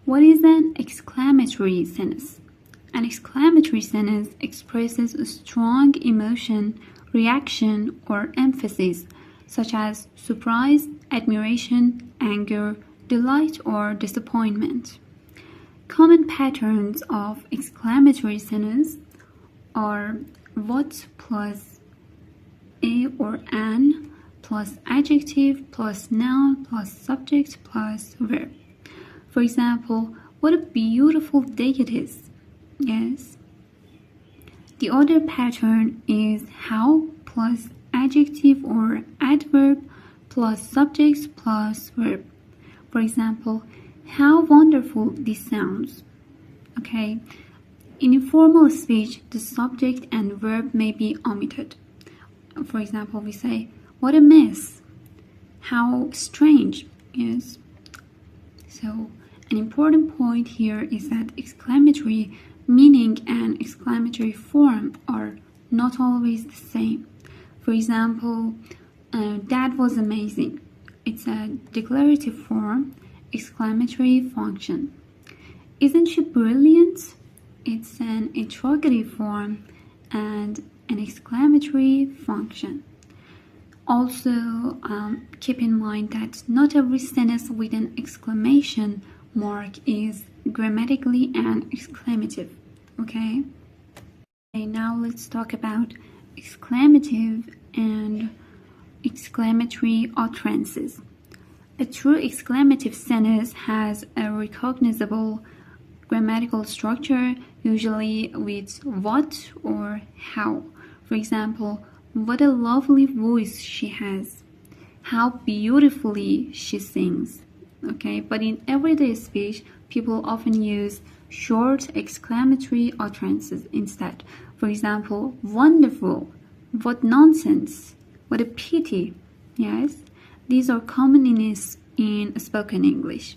What is an exclamatory sentence? An exclamatory sentence expresses a strong emotion, reaction, or emphasis, such as surprise, admiration, anger, delight, or disappointment. Common patterns of exclamatory sentence are what plus a or an plus adjective plus noun plus subject plus verb. For example, what a beautiful day it is. Yes. The other pattern is how plus adjective or adverb plus subject plus verb. For example, how wonderful this sounds. Okay. In informal speech, the subject and verb may be omitted. For example, we say, what a mess. How strange. Yes. So, an important point here is that exclamatory meaning and exclamatory form are not always the same. For example, that was amazing. It's a declarative form, exclamatory function. Isn't she brilliant? It's an interrogative form and an exclamatory function. Also, keep in mind that not every sentence with an exclamation mark is grammatically an exclamative. Okay, now let's talk about exclamative and exclamatory utterances. A true exclamative sentence has a recognizable grammatical structure, usually with what or how. For example, what a lovely voice she has. How beautifully she sings. Okay, but in everyday speech, people often use short exclamatory utterances instead. For example, wonderful, what nonsense, what a pity. Yes, these are common in spoken English.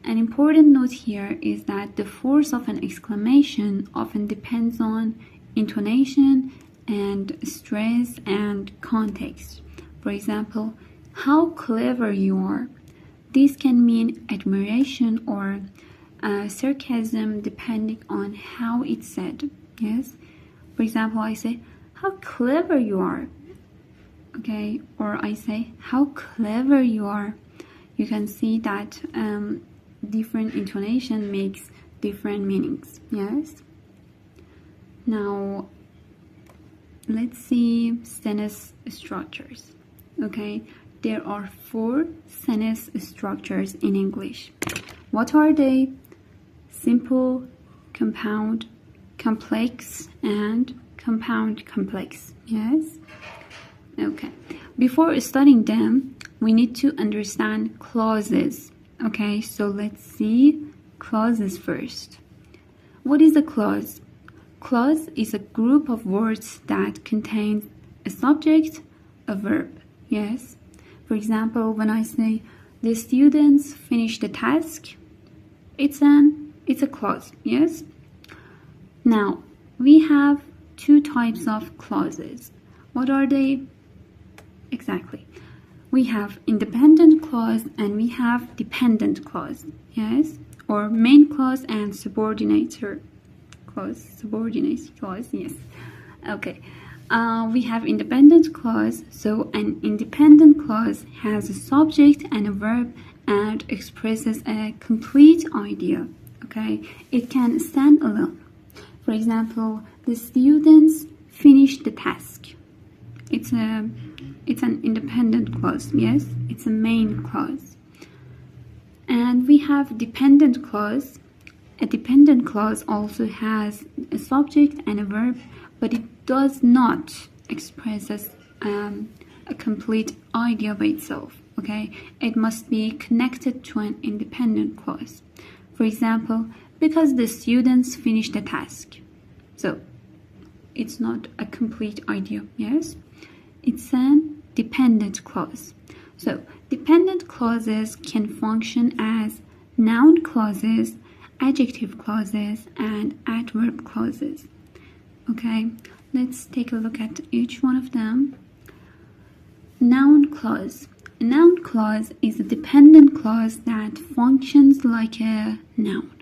An important note here is that the force of an exclamation often depends on intonation and stress and context. For example, how clever you are. This can mean admiration or sarcasm depending on how it's said. Yes. For example, I say, how clever you are. Okay. Or I say, how clever you are. You can see that different intonation makes different meanings. Yes. Now, let's see sentence structures. Okay. There are 4 sentence structures in English. What are they? Simple, compound, complex, and compound complex. Yes? Okay. Before studying them, we need to understand clauses. Okay, so let's see clauses first. What is a clause? Clause is a group of words that contains a subject, a verb. Yes? For example, when I say the students finished the task, it's a clause. Yes? Now, we have 2 types of clauses. What are they? Exactly. We have independent clause and we have dependent clause. Yes? Or main clause and subordinator clause. Subordinate clause, yes. Okay. We have independent clause. So an independent clause has a subject and a verb and expresses a complete idea. Okay? It can stand alone. For example, the students finished the task. It's an independent clause. Yes, it's a main clause. And we have dependent clause. A dependent clause also has a subject and a verb, but it does not express a complete idea by itself. Okay, it must be connected to an independent clause. For example, because the students finished the task. So it's not a complete idea. Yes, it's an dependent clause. So dependent clauses can function as noun clauses, adjective clauses, and adverb clauses. Okay, let's take a look at each one of them. Noun clause. A noun clause is a dependent clause that functions like a noun.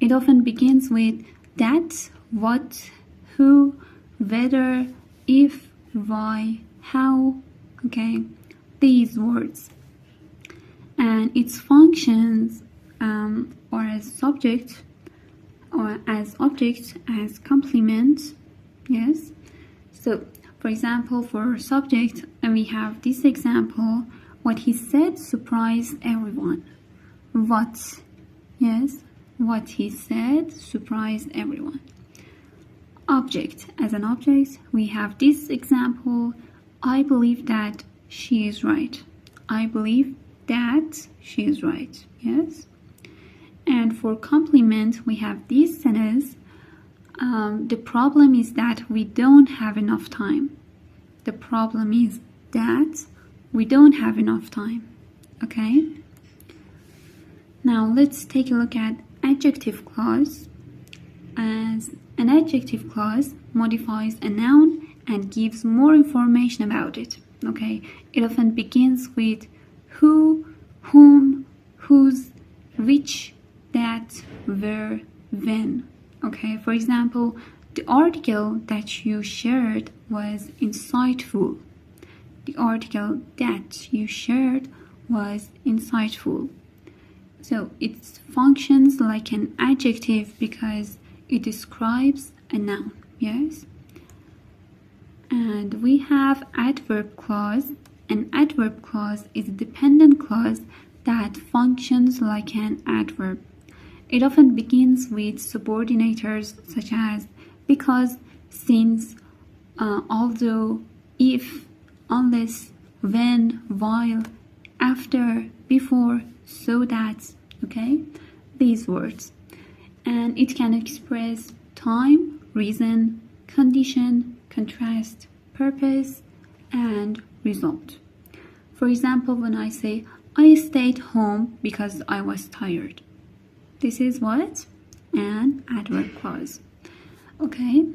It often begins with that, what, who, whether, if, why, how, okay, these words. And its functions are as subject or as object, as complement, yes. So, for example, for subject, we have this example, what he said surprised everyone. What, yes, what he said surprised everyone. Object, as an object, we have this example, I believe that she is right. I believe that she is right, yes. And for complement, we have this sentence, the problem is that we don't have enough time. The problem is that we don't have enough time, okay? Now let's take a look at adjective clause. As an adjective clause modifies a noun and gives more information about it, okay? It often begins with who, whom, whose, which, that, where, when, okay? For example, the article that you shared was insightful. The article that you shared was insightful. So it functions like an adjective because it describes a noun, yes? And we have adverb clause. An adverb clause is a dependent clause that functions like an adverb. It often begins with subordinators such as because, since, although, if, unless, when, while, after, before, so that, okay? These words. And it can express time, reason, condition, contrast, purpose, and result. For example, when I say, I stayed home because I was tired. This is what? An adverb clause. Okay,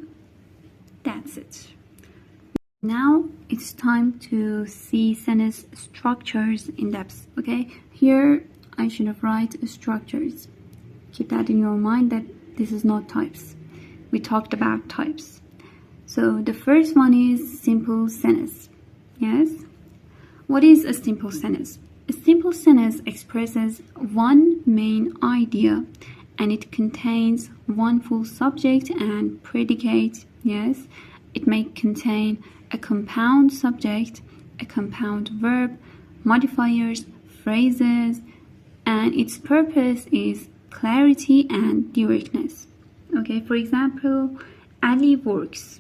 that's it. Now it's time to see sentence structures in depth. Okay, here I should have written structures. Keep that in your mind that this is not types. We talked about types. So the first one is simple sentence. Yes? What is a simple sentence? A simple sentence expresses one main idea and it contains one full subject and predicate. Yes? It may contain a compound subject, a compound verb, modifiers, phrases, and its purpose is clarity and directness. Okay, for example, Ali works.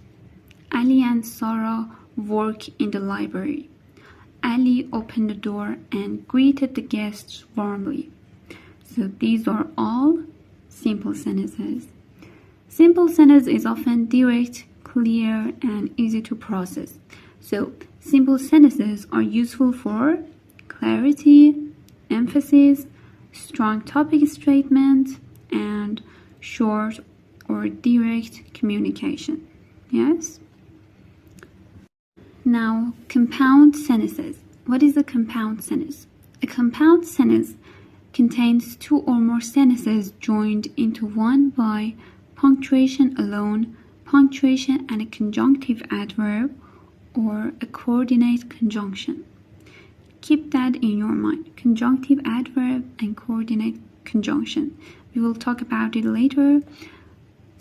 Ali and Zahra work in the library. Ali opened the door and greeted the guests warmly. So these are all simple sentences. Simple sentence is often direct, clear, and easy to process. So simple sentences are useful for clarity, emphasis, strong topic statement, and short or direct communication. Yes? Now, compound sentences. What is a compound sentence? A compound sentence contains two or more sentences joined into one by punctuation alone, punctuation and a conjunctive adverb, or a coordinate conjunction. Keep that in your mind. Conjunctive adverb and coordinate conjunction. We will talk about it later.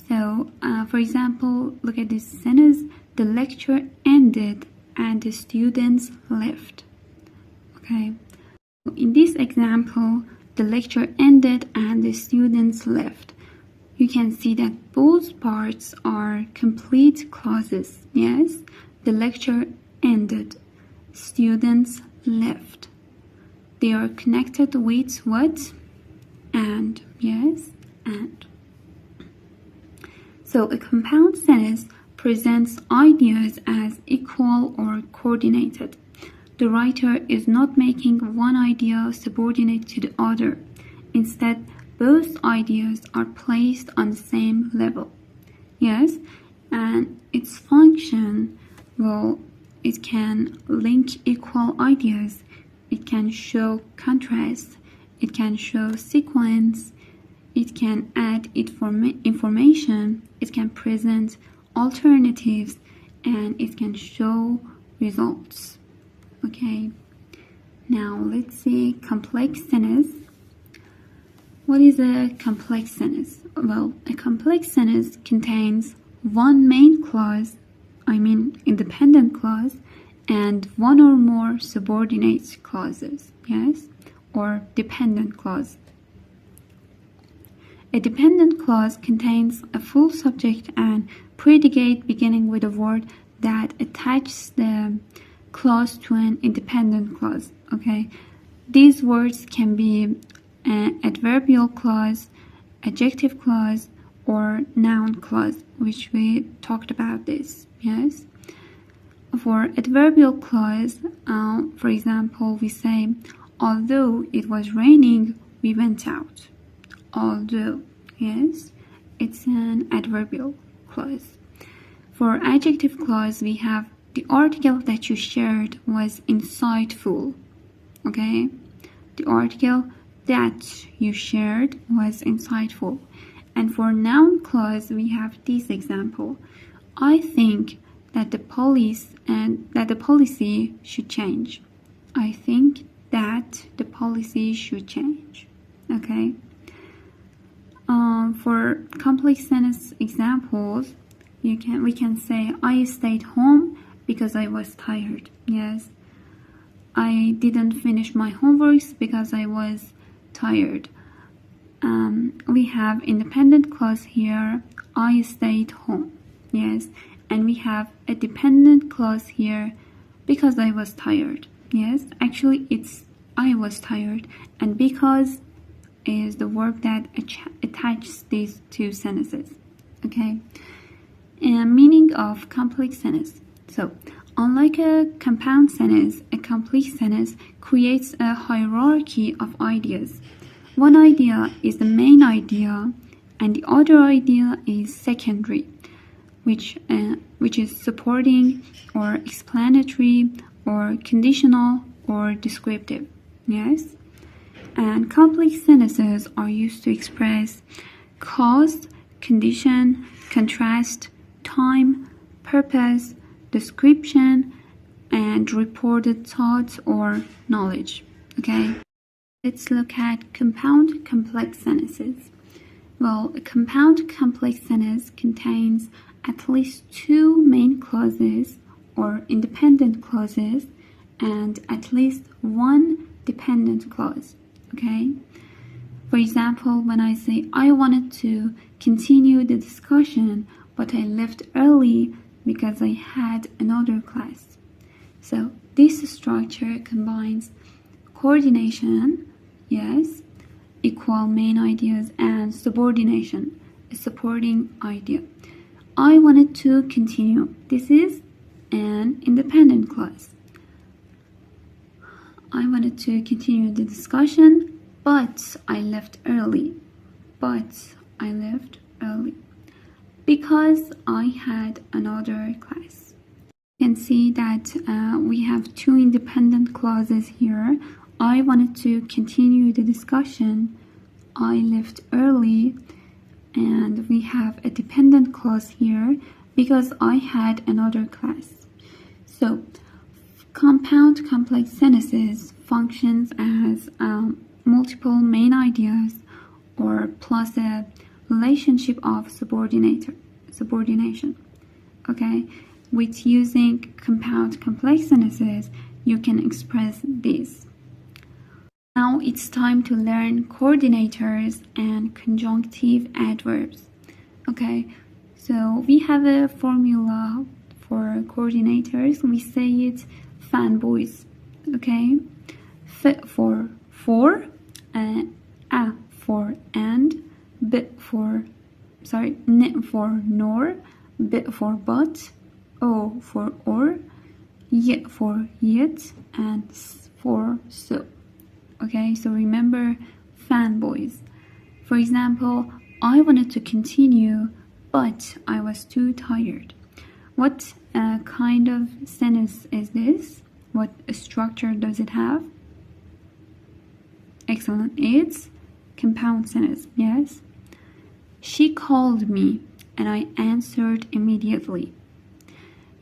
So, for example, look at this sentence. The lecture ended and the students left. Okay. In this example, the lecture ended and the students left. You can see that both parts are complete clauses. Yes, the lecture ended. Students left. They are connected with what? And. Yes, and. So a compound sentence presents ideas as equal or coordinated. The writer is not making one idea subordinate to the other. Instead, both ideas are placed on the same level. Yes, and its function, well, it can link equal ideas, it can show contrast, it can show sequence, it can add information, it can present alternatives, and it can show results. Okay, now let's see complex sentence. What is a complex sentence? Well, a complex sentence contains one main clause, independent clause, and one or more subordinate clauses, yes, or dependent clause. A dependent clause contains a full subject and predicate beginning with a word that attaches the clause to an independent clause, okay? These words can be an adverbial clause, adjective clause, or noun clause, which we talked about this, yes? For adverbial clause, for example, we say, although it was raining, we went out. Although, yes, it's an adverbial clause. For adjective clause, we have the article that you shared was insightful, okay? The article that you shared was insightful. And for noun clause, we have this example. I think that the policy should change. I think that the policy should change. Okay. For complex sentence examples, we can say I stayed home because I was tired. Yes. I didn't finish my homeworks because I was tired. We have independent clause here. I stayed home. Yes. And we have a dependent clause here because I was tired. Yes, actually it's I was tired, and because is the verb that attaches these two sentences. Okay, and meaning of complex sentence. So unlike a compound sentence, a complex sentence creates a hierarchy of ideas. One idea is the main idea and the other idea is secondary, which is supporting or explanatory or conditional or descriptive. Yes, and complex sentences are used to express cause, condition, contrast, time, purpose, description, and reported thoughts or knowledge. Okay, let's look at compound complex sentences. Well, a compound complex sentence contains at least two main clauses or independent clauses and at least one dependent clause. Okay, for example, when I say I wanted to continue the discussion but I left early because I had another class. So this structure combines coordination, yes, equal main ideas, and subordination, a supporting idea. I wanted to continue. This is an independent clause. I wanted to continue the discussion, but I left early. But I left early because I had another class. You can see that we have two independent clauses here. I wanted to continue the discussion. I left early. And we have a dependent clause here because I had another class. So compound complex sentences functions as multiple main ideas or plus a relationship of subordination. Okay, with using compound complex sentences, you can express this. Now it's time to learn coordinators and conjunctive adverbs. Okay, so we have a formula for coordinators. We say it fanboys. Okay, F for A for and, N for nor, B for but, O for or, Y for yet, and S for so. Okay, so remember fanboys. For example, I wanted to continue, but I was too tired. What kind of sentence is this? What structure does it have? Excellent. It's compound sentence. Yes. She called me and I answered immediately.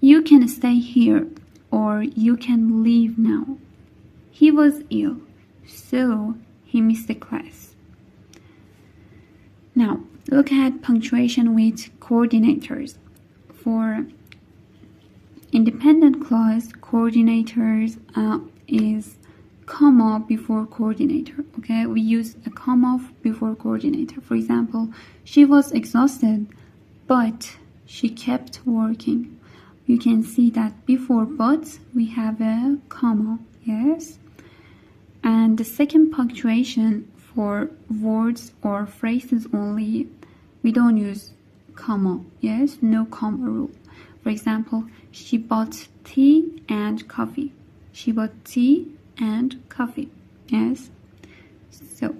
You can stay here or you can leave now. He was ill, so he missed the class. Now, look at punctuation with coordinators. For independent clause, coordinators is comma before coordinator. Okay, we use a comma before coordinator. For example, she was exhausted, but she kept working. You can see that before but we have a comma. Yes. And the second punctuation for words or phrases only, we don't use comma. Yes, no comma rule. For example, she bought tea and coffee. She bought tea and coffee. Yes. So,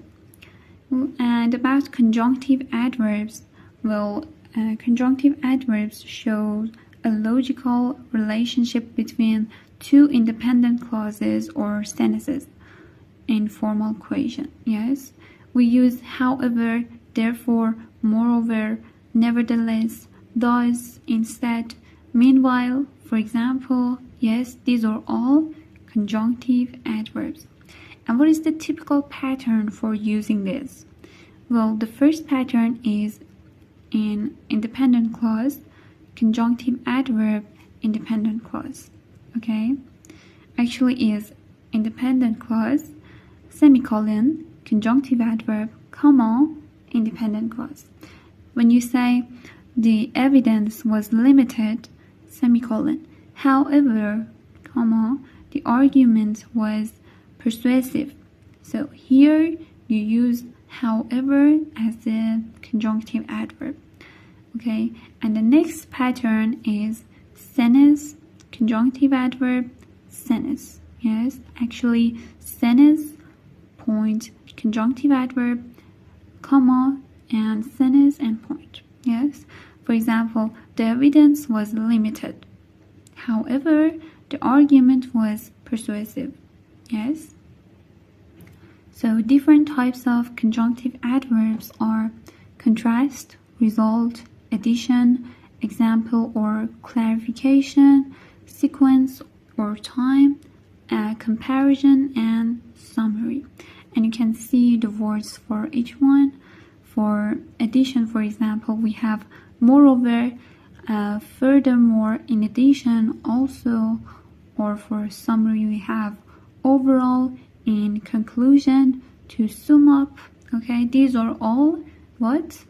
and about conjunctive adverbs, well, conjunctive adverbs show a logical relationship between two independent clauses or sentences in formal question. Yes, we use however, therefore, moreover, nevertheless, thus, instead, meanwhile, for example. Yes, these are all conjunctive adverbs. And what is the typical pattern for using this? Well, the first pattern is in independent clause, conjunctive adverb, independent clause. Okay, actually is independent clause, semicolon, conjunctive adverb, comma, independent clause. When you say the evidence was limited, semicolon, however, comma, the argument was persuasive. So here you use however as the conjunctive adverb. Okay, and the next pattern is sentence, conjunctive adverb, sentence. Yes, actually sentence, point, conjunctive adverb, comma, and sentence and point. Yes, for example, the evidence was limited. However, the argument was persuasive. Yes. So different types of conjunctive adverbs are contrast, result, addition, example or clarification, sequence or time, comparison, and summary. And you can see the words for each one. For addition, for example, we have moreover, furthermore, in addition, also, or for summary we have overall, in conclusion, to sum up. Okay, these are all what?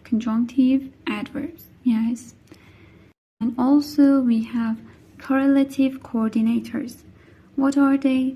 Conjunctive adverbs. Yes. And also we have correlative coordinators. What are they?